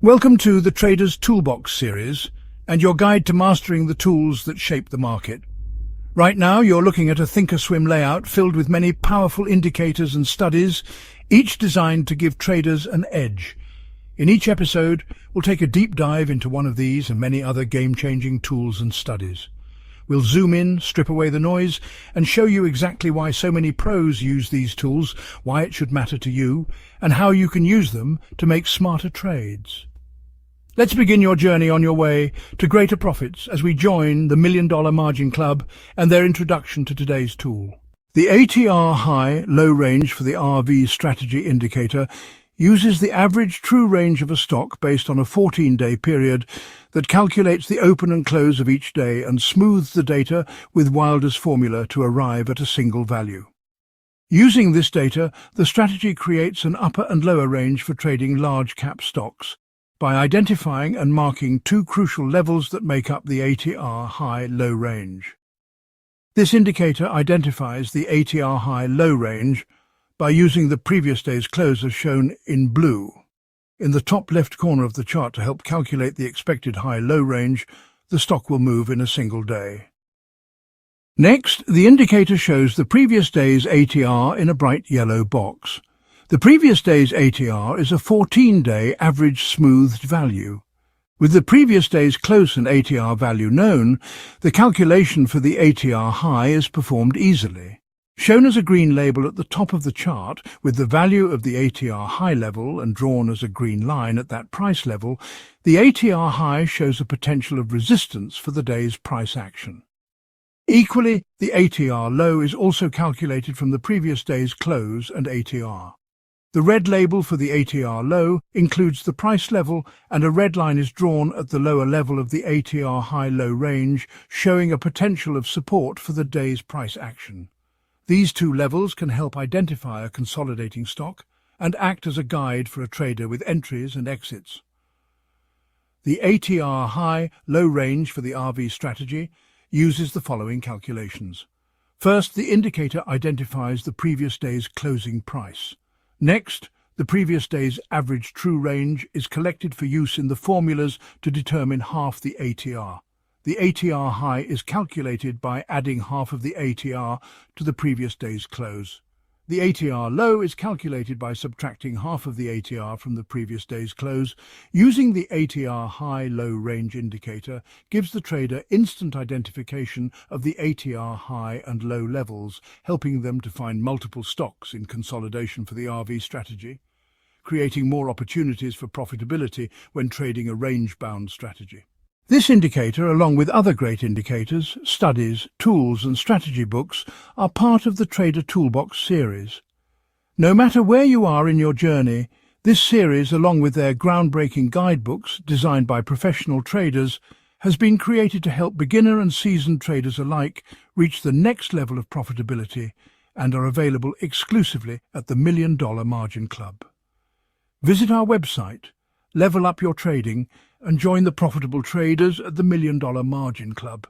Welcome to the Trader's Toolbox series and your guide to mastering the tools that shape the market. Right now you're looking at a Thinkorswim layout filled with many powerful indicators and studies, each designed to give traders an edge. In each episode, we'll take a deep dive into one of these and many other game-changing tools and studies. We'll zoom in, strip away the noise, and show you exactly why so many pros use these tools, why it should matter to you, and how you can use them to make smarter trades. Let's begin your journey on your way to greater profits as we join the $1 Million Margin Club and their introduction to today's tool. The ATR high-low range for the RV strategy indicator uses the average true range of a stock based on a 14-day period that calculates the open and close of each day and smooths the data with Wilder's formula to arrive at a single value. Using this data, the strategy creates an upper and lower range for trading large-cap stocks by identifying and marking two crucial levels that make up the ATR high-low range. This indicator identifies the ATR high-low range by using the previous day's close as shown in blue in the top left corner of the chart to help calculate the expected high-low range the stock will move in a single day. Next, the indicator shows the previous day's ATR in a bright yellow box. The previous day's ATR is a 14-day average smoothed value. With the previous day's close and ATR value known, the calculation for the ATR high is performed easily. Shown as a green label at the top of the chart with the value of the ATR high level and drawn as a green line at that price level, the ATR high shows a potential of resistance for the day's price action. Equally, the ATR low is also calculated from the previous day's close and ATR. The red label for the ATR low includes the price level, and a red line is drawn at the lower level of the ATR high-low range, showing a potential of support for the day's price action. These two levels can help identify a consolidating stock and act as a guide for a trader with entries and exits. The ATR high-low range for the RV strategy uses the following calculations. First, the indicator identifies the previous day's closing price. Next, the previous day's average true range is collected for use in the formulas to determine half the ATR. The ATR high is calculated by adding half of the ATR to the previous day's close. The ATR low is calculated by subtracting half of the ATR from the previous day's close. Using the ATR high-low range indicator gives the trader instant identification of the ATR high and low levels, helping them to find multiple stocks in consolidation for the RV strategy, creating more opportunities for profitability when trading a range-bound strategy. This indicator, along with other great indicators, studies, tools and strategy books, are part of the Trader Toolbox series. No matter where you are in your journey, this series, along with their groundbreaking guidebooks designed by professional traders, has been created to help beginner and seasoned traders alike reach the next level of profitability and are available exclusively at the $1 Million Margin Club. Visit our website, level up your trading, and join the profitable traders at the $1 Million Margin Club.